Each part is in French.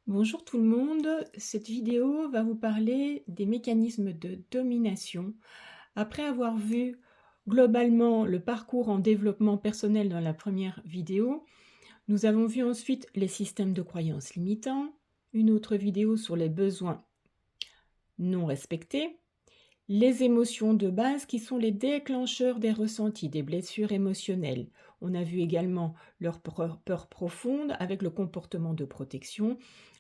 Bonjour tout le monde, cette vidéo va vous parler des mécanismes de domination. Après avoir vu globalement le parcours en développement personnel dans la première vidéo, nous avons vu ensuite les systèmes de croyances limitants, une autre vidéo sur les besoins non respectés, les émotions de base qui sont les déclencheurs des ressentis, des blessures émotionnelles. On a vu également leurs peurs profondes avec le comportement de protection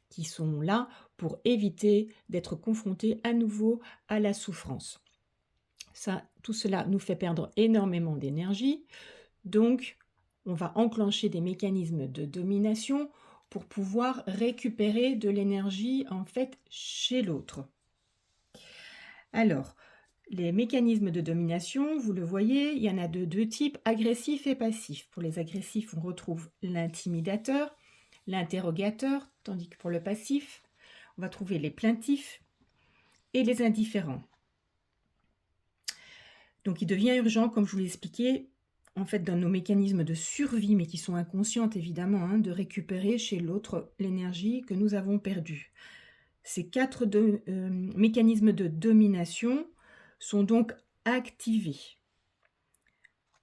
qui sont là pour éviter d'être confrontés à nouveau à la souffrance. Ça, tout cela nous fait perdre énormément d'énergie, donc on va enclencher des mécanismes de domination pour pouvoir récupérer de l'énergie en fait chez l'autre. Alors, les mécanismes de domination, vous le voyez, il y en a de deux types, agressif et passif. Pour les agressifs, on retrouve l'intimidateur, l'interrogateur, tandis que pour le passif, on va trouver les plaintifs et les indifférents. Donc il devient urgent, comme je vous l'ai expliqué, en fait, dans nos mécanismes de survie, mais qui sont inconscientes évidemment, de récupérer chez l'autre l'énergie que nous avons perdue. Ces mécanismes de domination sont donc activés,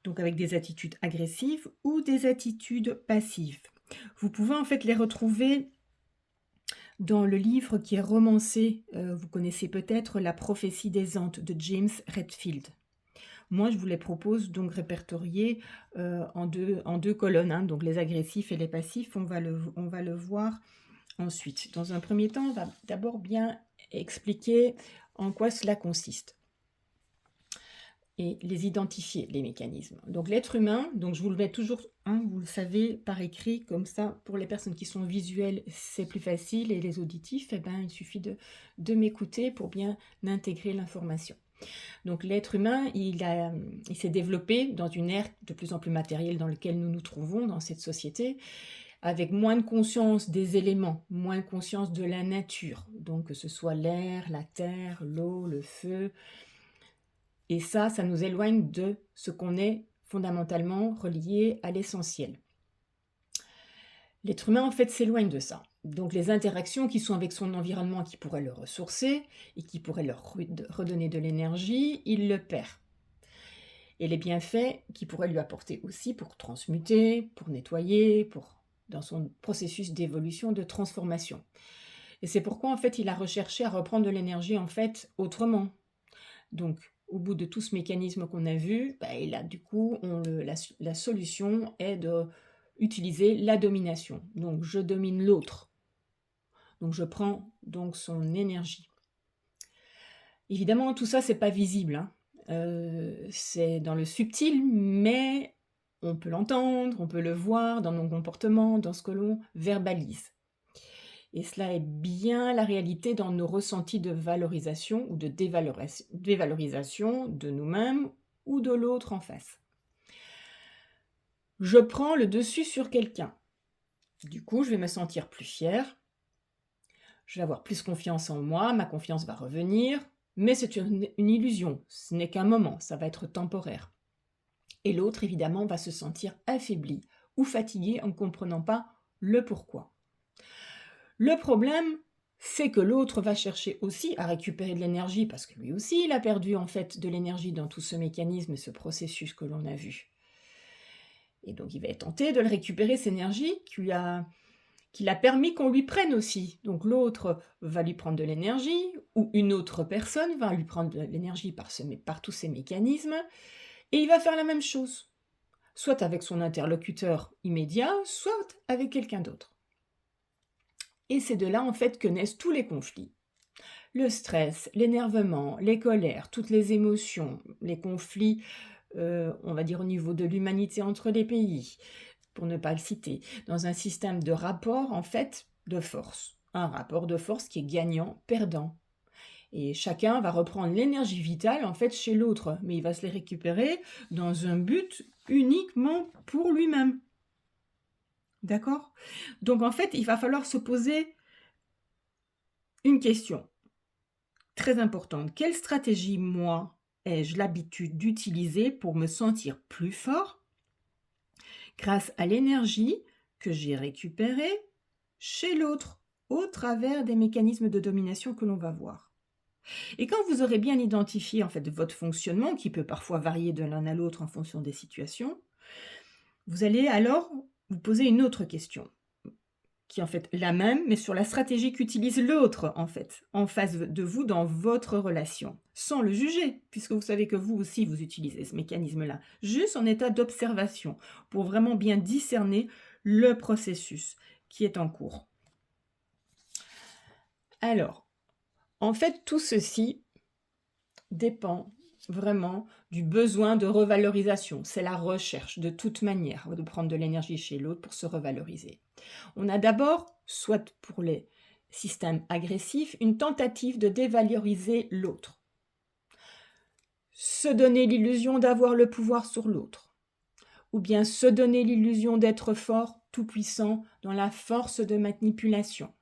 donc avec des attitudes agressives ou des attitudes passives. Vous pouvez en fait les retrouver dans le livre qui est romancé, vous connaissez peut-être La prophétie des Antes de James Redfield. Moi, je vous les propose donc répertoriés en deux colonnes, donc les agressifs et les passifs, on va le voir ensuite. Dans un premier temps, on va d'abord bien expliquer en quoi cela consiste et les identifier, les mécanismes. Donc l'être humain, donc je vous le mets toujours, vous le savez, par écrit, comme ça, pour les personnes qui sont visuelles, c'est plus facile, et les auditifs, il suffit de m'écouter pour bien intégrer l'information. Donc l'être humain, il s'est développé dans une ère de plus en plus matérielle dans laquelle nous nous trouvons dans cette société, avec moins de conscience des éléments, moins de conscience de la nature, donc que ce soit l'air, la terre, l'eau, le feu. Et ça nous éloigne de ce qu'on est fondamentalement relié à l'essentiel. L'être humain, en fait, s'éloigne de ça. Donc les interactions qui sont avec son environnement, qui pourraient le ressourcer et qui pourraient leur redonner de l'énergie, il le perd. Et les bienfaits qu'il pourrait lui apporter aussi pour transmuter, pour nettoyer, dans son processus d'évolution, de transformation. Et c'est pourquoi, en fait, il a recherché à reprendre de l'énergie, en fait, autrement. Donc, au bout de tout ce mécanisme qu'on a vu, et là, du coup, la solution est d'utiliser la domination. Donc, je domine l'autre. Donc, je prends donc son énergie. Évidemment, tout ça, c'est pas visible, c'est dans le subtil, mais on peut l'entendre, on peut le voir dans nos comportements, dans ce que l'on verbalise. Et cela est bien la réalité dans nos ressentis de valorisation ou de dévalorisation de nous-mêmes ou de l'autre en face. Je prends le dessus sur quelqu'un. Du coup, je vais me sentir plus fière, je vais avoir plus confiance en moi, ma confiance va revenir, mais c'est une illusion, ce n'est qu'un moment, ça va être temporaire. Et l'autre, évidemment, va se sentir affaibli ou fatigué en ne comprenant pas le pourquoi. Le problème, c'est que l'autre va chercher aussi à récupérer de l'énergie, parce que lui aussi, il a perdu en fait de l'énergie dans tout ce mécanisme et ce processus que l'on a vu. Et donc, il va être tenté de le récupérer, cette énergie qu'il a permis qu'on lui prenne aussi. Donc l'autre va lui prendre de l'énergie, ou une autre personne va lui prendre de l'énergie par tous ces mécanismes, et il va faire la même chose, soit avec son interlocuteur immédiat, soit avec quelqu'un d'autre. Et c'est de là en fait que naissent tous les conflits. Le stress, l'énervement, les colères, toutes les émotions, les conflits, on va dire au niveau de l'humanité entre les pays, pour ne pas le citer, dans un système de rapport en fait de force. Un rapport de force qui est gagnant-perdant. Et chacun va reprendre l'énergie vitale en fait chez l'autre, mais il va se les récupérer dans un but uniquement pour lui-même. D'accord? Donc en fait, il va falloir se poser une question très importante. Quelle stratégie, moi, ai-je l'habitude d'utiliser pour me sentir plus fort grâce à l'énergie que j'ai récupérée chez l'autre? au travers des mécanismes de domination que l'on va voir. Et quand vous aurez bien identifié en fait votre fonctionnement, qui peut parfois varier de l'un à l'autre en fonction des situations, vous allez alors vous poser une autre question, qui est en fait la même, mais sur la stratégie qu'utilise l'autre en fait, en face de vous dans votre relation, sans le juger, puisque vous savez que vous aussi vous utilisez ce mécanisme-là, juste en état d'observation, pour vraiment bien discerner le processus qui est en cours. Alors, en fait, tout ceci dépend vraiment du besoin de revalorisation. C'est la recherche, de toute manière, de prendre de l'énergie chez l'autre pour se revaloriser. On a d'abord, soit pour les systèmes agressifs, une tentative de dévaloriser l'autre. Se donner l'illusion d'avoir le pouvoir sur l'autre. Ou bien se donner l'illusion d'être fort, tout-puissant, dans la force de manipulation.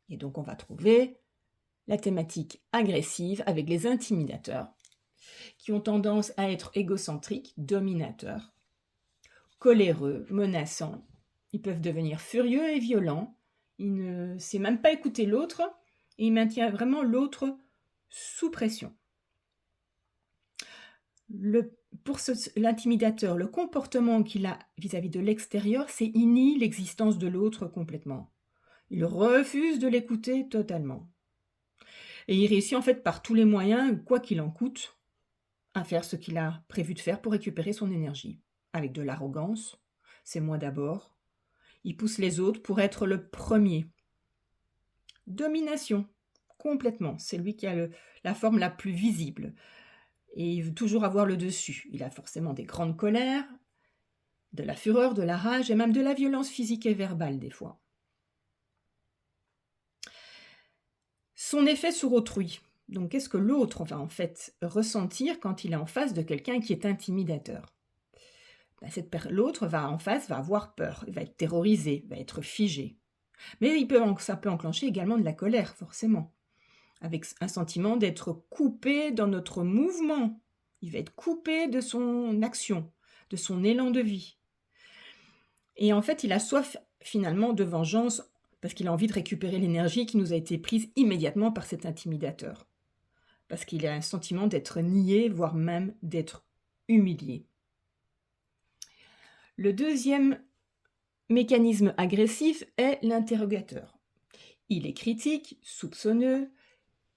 Et donc on va trouver la thématique agressive avec les intimidateurs, qui ont tendance à être égocentriques, dominateurs, coléreux, menaçants. Ils peuvent devenir furieux et violents. Ils ne savent même pas écouter l'autre et ils maintiennent vraiment l'autre sous pression. Pour l'intimidateur, le comportement qu'il a vis-à-vis de l'extérieur, c'est il nie l'existence de l'autre complètement. Il refuse de l'écouter totalement. Et il réussit en fait par tous les moyens, quoi qu'il en coûte, à faire ce qu'il a prévu de faire pour récupérer son énergie. Avec de l'arrogance, c'est moi d'abord. Il pousse les autres pour être le premier. Domination, complètement. C'est lui qui a la forme la plus visible. Et il veut toujours avoir le dessus. Il a forcément des grandes colères, de la fureur, de la rage et même de la violence physique et verbale des fois. Son effet sur autrui. Donc, qu'est-ce que l'autre va en fait ressentir quand il est en face de quelqu'un qui est intimidateur? L'autre en face va avoir peur, il va être terrorisé, va être figé. Mais ça peut enclencher également de la colère, forcément, avec un sentiment d'être coupé dans notre mouvement. Il va être coupé de son action, de son élan de vie. Et en fait, il a soif finalement de vengeance parce qu'il a envie de récupérer l'énergie qui nous a été prise immédiatement par cet intimidateur. Parce qu'il a un sentiment d'être nié, voire même d'être humilié. Le deuxième mécanisme agressif est l'interrogateur. Il est critique, soupçonneux,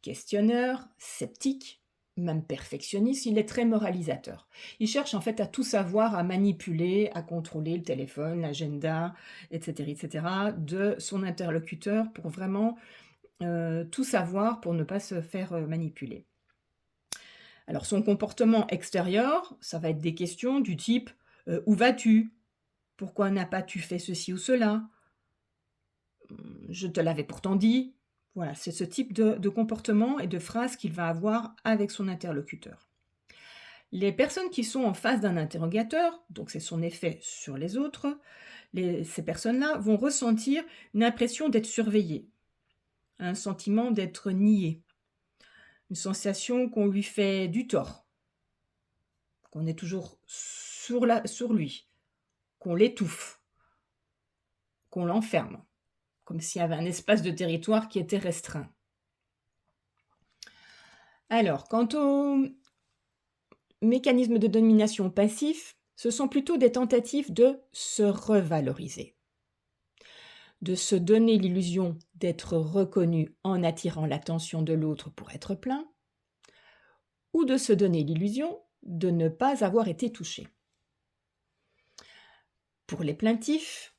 questionneur, sceptique, même perfectionniste, il est très moralisateur. Il cherche en fait à tout savoir, à manipuler, à contrôler le téléphone, l'agenda, etc., de son interlocuteur pour vraiment tout savoir pour ne pas se faire manipuler. Alors son comportement extérieur, ça va être des questions du type « Où vas-tu ? Pourquoi n'as pas tu fait ceci ou cela ? Je te l'avais pourtant dit ». Voilà, c'est ce type de comportement et de phrases qu'il va avoir avec son interlocuteur. Les personnes qui sont en face d'un interrogateur, donc c'est son effet sur les autres, ces personnes-là vont ressentir une impression d'être surveillées, un sentiment d'être nié, une sensation qu'on lui fait du tort, qu'on est toujours sur lui, qu'on l'étouffe, qu'on l'enferme, comme s'il y avait un espace de territoire qui était restreint. Alors, quant aux mécanismes de domination passifs, ce sont plutôt des tentatives de se revaloriser, de se donner l'illusion d'être reconnu en attirant l'attention de l'autre pour être plein, ou de se donner l'illusion de ne pas avoir été touché. Pour les plaintifs,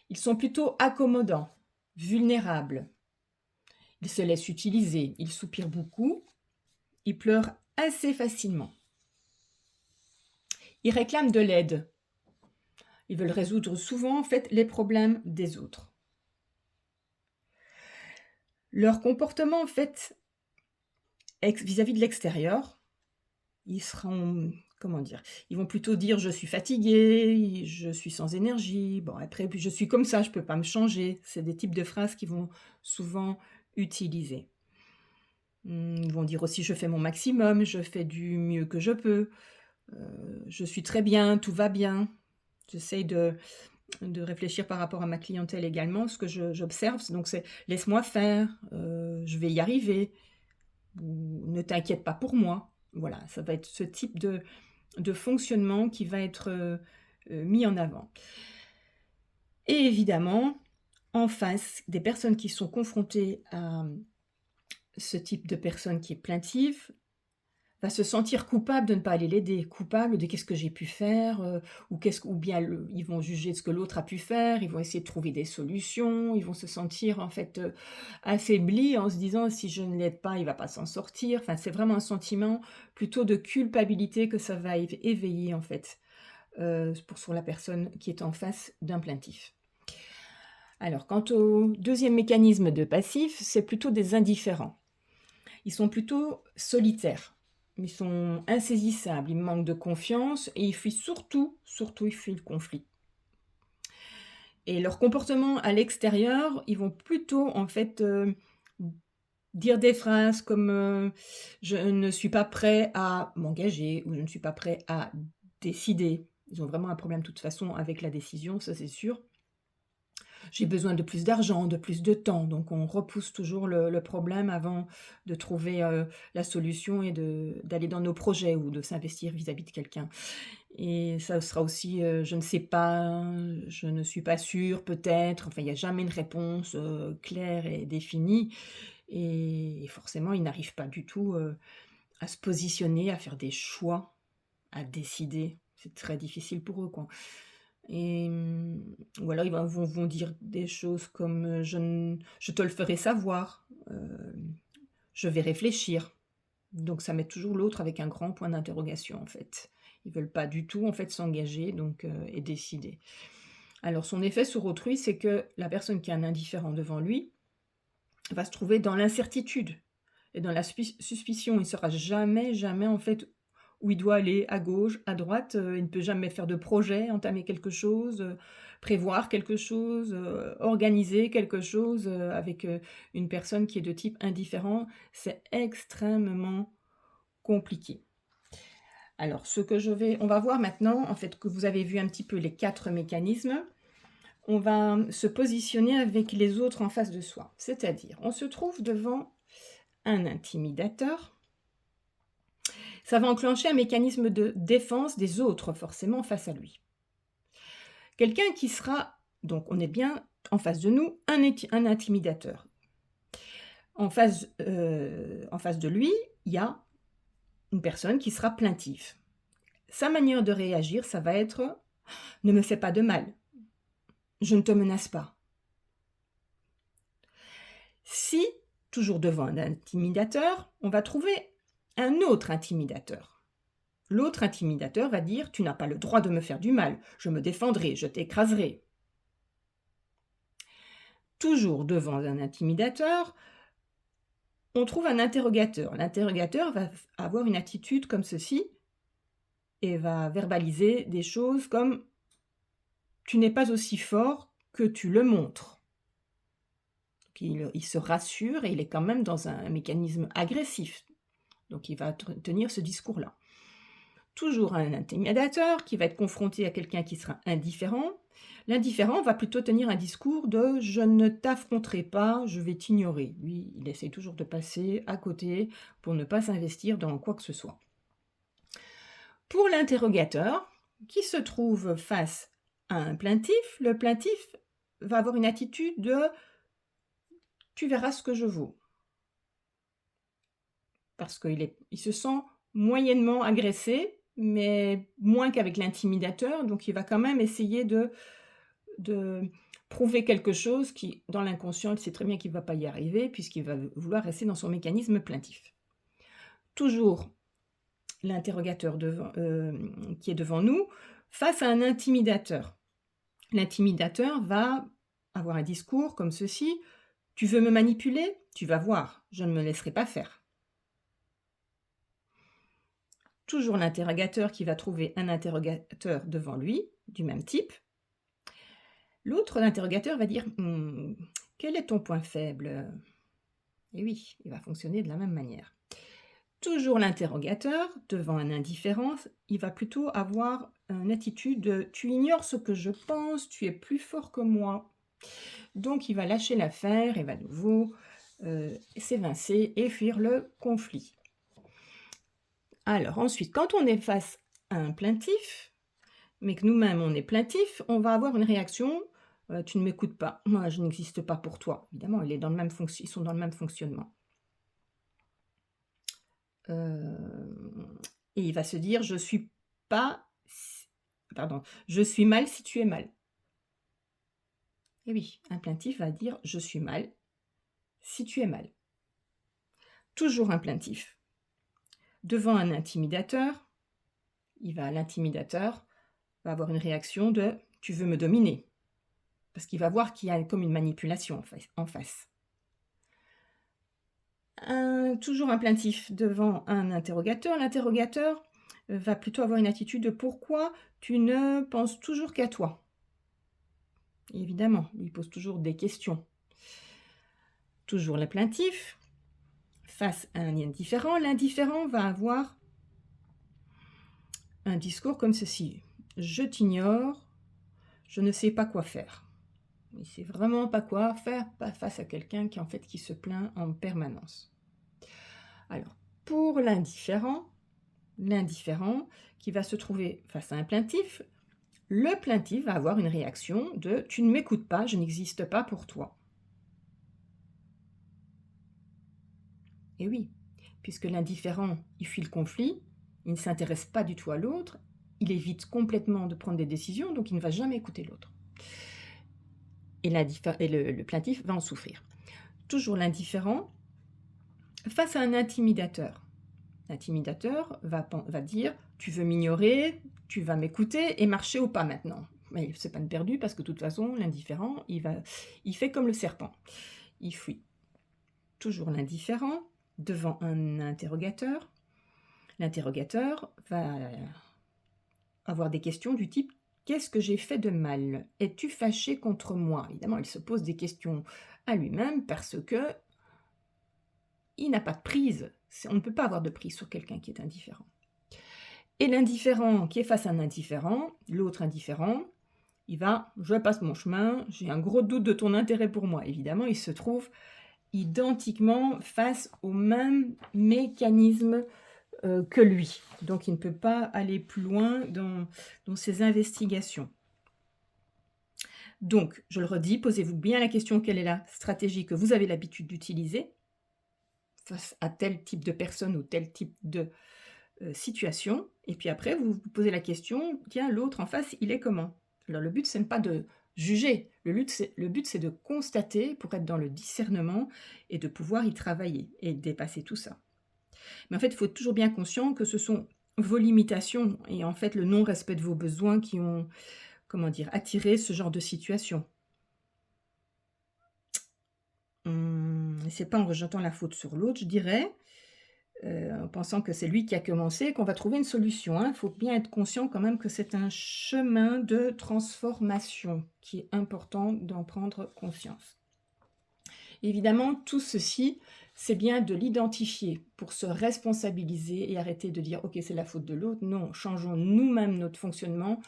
ils sont plutôt accommodants, vulnérables. Ils se laissent utiliser, ils soupirent beaucoup, ils pleurent assez facilement. Ils réclament de l'aide. Ils veulent résoudre souvent en fait les problèmes des autres. Leur comportement en fait vis-à-vis de l'extérieur, ils seront, ils vont plutôt dire je suis fatigué, je suis sans énergie, bon après je suis comme ça, je peux pas me changer. C'est des types de phrases qu'ils vont souvent utiliser. Ils vont dire aussi je fais mon maximum, je fais du mieux que je peux, je suis très bien, tout va bien. J'essaye de de réfléchir par rapport à ma clientèle également. Ce que j'observe, donc c'est: «Laisse-moi faire, je vais y arriver» ou «Ne t'inquiète pas pour moi». Voilà, ça va être ce type de fonctionnement qui va être, mis en avant. Et évidemment, en face, des personnes qui sont confrontées à, ce type de personne qui est plaintive, va se sentir coupable de ne pas aller l'aider, coupable de: «Qu'est-ce que j'ai pu faire?» Ou ou bien ils vont juger de ce que l'autre a pu faire, ils vont essayer de trouver des solutions, ils vont se sentir en fait, affaiblis en se disant: «Si je ne l'aide pas, il va pas s'en sortir». Enfin, c'est vraiment un sentiment plutôt de culpabilité que ça va éveiller en fait, pour sur la personne qui est en face d'un plaintif. Alors quant au deuxième mécanisme de passif, c'est plutôt des indifférents. Ils sont plutôt solitaires. Ils sont insaisissables, ils manquent de confiance et ils fuient surtout ils fuient le conflit. Et leur comportement à l'extérieur, ils vont plutôt en fait, dire des phrases comme, «Je ne suis pas prêt à m'engager» ou «Je ne suis pas prêt à décider». Ils ont vraiment un problème de toute façon avec la décision, ça c'est sûr. J'ai besoin de plus d'argent, de plus de temps, donc on repousse toujours le problème avant de trouver, la solution et d'aller dans nos projets ou de s'investir vis-à-vis de quelqu'un. Et ça sera aussi, «Je ne sais pas», «Je ne suis pas sûr», «Peut-être», enfin il y a jamais une réponse, claire et définie et forcément ils n'arrivent pas du tout, à se positionner, à faire des choix, à décider. C'est très difficile pour eux, quoi. Et ou alors vont dire des choses comme, «Je te le ferai savoir», «Je vais réfléchir». Donc ça met toujours l'autre avec un grand point d'interrogation, en fait. Ils veulent pas du tout, en fait, s'engager donc et décider. Alors son effet sur autrui, c'est que la personne qui a un indifférent devant lui va se trouver dans l'incertitude et dans la suspicion. Il ne saura jamais, en fait, où il doit aller, à gauche, à droite, il ne peut jamais faire de projet, entamer quelque chose, prévoir quelque chose, organiser quelque chose, avec, une personne qui est de type indifférent. C'est extrêmement compliqué. Alors on va voir maintenant, en fait, que vous avez vu un petit peu les 4 mécanismes. On va se positionner avec les autres en face de soi. C'est-à-dire, on se trouve devant un intimidateur. Ça va enclencher un mécanisme de défense des autres, forcément, face à lui. Quelqu'un qui sera, donc on est bien en face de nous, un intimidateur. En face de lui, il y a une personne qui sera plaintive. Sa manière de réagir, ça va être: «Ne me fais pas de mal, je ne te menace pas». Si, toujours devant un intimidateur, on va trouver un autre intimidateur. L'autre intimidateur va dire: «Tu n'as pas le droit de me faire du mal, je me défendrai, je t'écraserai». Toujours devant un intimidateur, on trouve un interrogateur. L'interrogateur va avoir une attitude comme ceci et va verbaliser des choses comme: «Tu n'es pas aussi fort que tu le montres». Donc il se rassure et il est quand même dans un mécanisme agressif. Donc il va tenir ce discours-là. Toujours un intimidateur qui va être confronté à quelqu'un qui sera indifférent. L'indifférent va plutôt tenir un discours de: «Je ne t'affronterai pas, je vais t'ignorer». Lui, il essaie toujours de passer à côté pour ne pas s'investir dans quoi que ce soit. Pour l'interrogateur, qui se trouve face à un plaintif, le plaintif va avoir une attitude de: «Tu verras ce que je vaux». Parce il se sent moyennement agressé, mais moins qu'avec l'intimidateur, donc il va quand même essayer de prouver quelque chose qui, dans l'inconscient, il sait très bien qu'il ne va pas y arriver puisqu'il va vouloir rester dans son mécanisme plaintif. Toujours l'interrogateur qui est devant nous, face à un intimidateur. L'intimidateur va avoir un discours comme ceci: «Tu veux me manipuler? Tu vas voir, je ne me laisserai pas faire». Toujours l'interrogateur qui va trouver un interrogateur devant lui, du même type. L'autre interrogateur va dire: Quel est ton point faible?» Et oui, il va fonctionner de la même manière. Toujours l'interrogateur, devant un indifférent, il va plutôt avoir une attitude de: «Tu ignores ce que je pense, tu es plus fort que moi». Donc il va lâcher l'affaire et va à nouveau, s'évincer et fuir le conflit. Alors ensuite, quand on est face à un plaintif, mais que nous-mêmes on est plaintif, on va avoir une réaction, «Tu ne m'écoutes pas, moi je n'existe pas pour toi». Évidemment, il est dans le même ils sont dans le même fonctionnement. Hem et il va se dire: «Je suis pas s pardon, je suis mal si tu es mal». Et oui, un plaintif va dire: «Je suis mal si tu es mal». Toujours un plaintif. Devant un intimidateur, l'intimidateur va avoir une réaction de: «Tu veux me dominer». Parce qu'il va voir qu'il y a comme une manipulation en face. Toujours un plaintif devant un interrogateur. L'interrogateur, va plutôt avoir une attitude de: «Pourquoi tu ne penses toujours qu'à toi?» Évidemment, il pose toujours des questions. Toujours le plaintif, face à un indifférent, l'indifférent va avoir un discours comme ceci: «Je t'ignore, je ne sais pas quoi faire». Il sait vraiment pas quoi faire face à quelqu'un qui, en fait, qui se plaint en permanence. Alors, pour l'indifférent qui va se trouver face à un plaintif, le plaintif va avoir une réaction de: «Tu ne m'écoutes pas, je n'existe pas pour toi». Et oui, puisque l'indifférent, il fuit le conflit, il ne s'intéresse pas du tout à l'autre, il évite complètement de prendre des décisions, donc il ne va jamais écouter l'autre. Et le plaintif va en souffrir. Toujours l'indifférent face à un intimidateur. L'intimidateur va dire: «Tu veux m'ignorer, tu vas m'écouter et marcher au pas maintenant». Mais c'est peine perdue parce que de toute façon, l'indifférent, il fait comme le serpent, il fuit. Toujours l'indifférent devant un interrogateur. L'interrogateur va avoir des questions du type: «Qu'est-ce que j'ai fait de mal? Es-tu fâché contre moi?» Évidemment, il se pose des questions à lui-même parce que il n'a pas de prise. On ne peut pas avoir de prise sur quelqu'un qui est indifférent. Et l'indifférent qui est face à un indifférent, l'autre indifférent, il va: «Je passe mon chemin, j'ai un gros doute de ton intérêt pour moi». Évidemment, il se trouve identiquement face au même mécanisme, que lui. Donc il ne peut pas aller plus loin dans ses investigations. Donc, je le redis, posez-vous bien la question: quelle est la stratégie que vous avez l'habitude d'utiliser face à tel type de personne ou tel type de, situation? Et puis après, vous vous posez la question: «Tiens, l'autre en face, il est comment?» Alors le but, c'est pas de juger, le but, c'est de constater pour être dans le discernement et de pouvoir y travailler et dépasser tout ça. Mais en fait, il faut être toujours bien conscient que ce sont vos limitations et en fait le non-respect de vos besoins qui ont, comment dire, attiré ce genre de situation. C'est pas en rejetant la faute sur l'autre, je dirais, en pensant que c'est lui qui a commencé, qu'on va trouver une solution, hein. Il faut bien être conscient quand même que c'est un chemin de transformation qui est important d'en prendre conscience. Évidemment, tout ceci, c'est bien de l'identifier pour se responsabiliser et arrêter de dire: «OK, c'est la faute de l'autre». Non, changeons nous-mêmes notre fonctionnement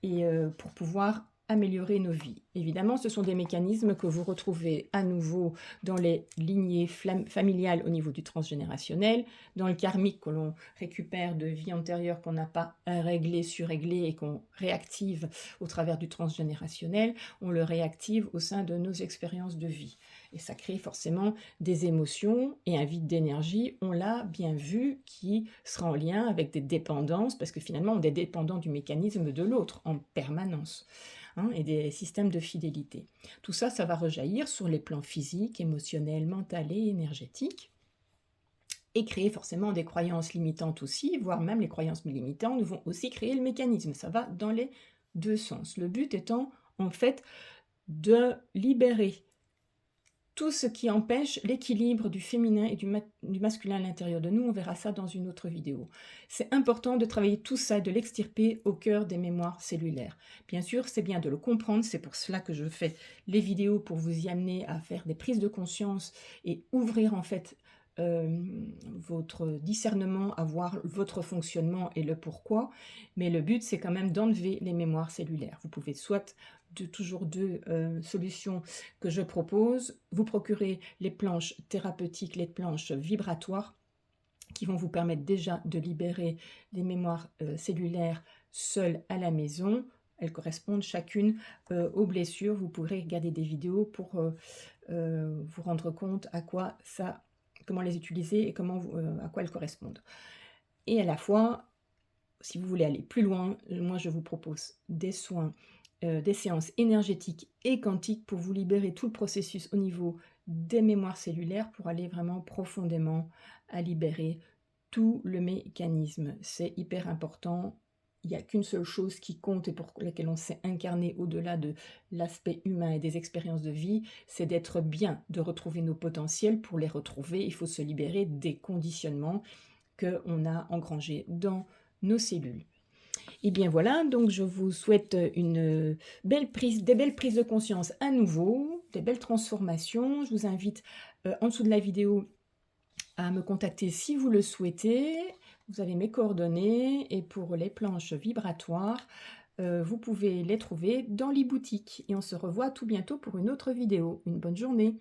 et pour pouvoir améliorer nos vies. Évidemment, ce sont des mécanismes que vous retrouvez à nouveau dans les lignées familiales au niveau du transgénérationnel, dans le karmique que l'on récupère de vies antérieures qu'on n'a pas réglé, surréglé et qu'on réactive au travers du transgénérationnel, on le réactive au sein de nos expériences de vie. Et ça crée forcément des émotions et un vide d'énergie, on l'a bien vu, qui sera en lien avec des dépendances, parce que finalement on est dépendant du mécanisme de l'autre en permanence, hein, et des systèmes de fidélité. Tout ça, ça va rejaillir sur les plans physiques, émotionnels, mental et énergétiques, et créer forcément des croyances limitantes aussi, voire même les croyances limitantes vont aussi créer le mécanisme. Ça va dans les deux sens. Le but étant en fait de libérer tout ce qui empêche l'équilibre du féminin et du masculin à l'intérieur de nous. On verra ça dans une autre vidéo. C'est important de travailler tout ça, de l'extirper au cœur des mémoires cellulaires. Bien sûr, c'est bien de le comprendre, c'est pour cela que je fais les vidéos, pour vous y amener à faire des prises de conscience et ouvrir en fait votre discernement, à voir votre fonctionnement et le pourquoi, mais le but, c'est quand même d'enlever les mémoires cellulaires. Vous pouvez soit toujours 2 solutions que je propose, vous procurer les planches thérapeutiques, les planches vibratoires qui vont vous permettre déjà de libérer les mémoires, cellulaires seules à la maison. Elles correspondent chacune, aux blessures. Vous pourrez regarder des vidéos pour, vous rendre compte comment les utiliser et à quoi elles correspondent. Et à la fois, si vous voulez aller plus loin, moi je vous propose des soins, des séances énergétiques et quantiques pour vous libérer tout le processus au niveau des mémoires cellulaires pour aller vraiment profondément à libérer tout le mécanisme. C'est hyper important. Il n'y a qu'une seule chose qui compte et pour laquelle on s'est incarné au-delà de l'aspect humain et des expériences de vie, c'est d'être bien, de retrouver nos potentiels. Pour les retrouver, il faut se libérer des conditionnements qu'on a engrangés dans nos cellules. Et bien voilà, donc je vous souhaite des belles prises de conscience à nouveau, des belles transformations. Je vous invite en dessous de la vidéo à me contacter si vous le souhaitez. Vous avez mes coordonnées et pour les planches vibratoires, vous pouvez les trouver dans l'e-boutique. Et on se revoit tout bientôt pour une autre vidéo. Une bonne journée.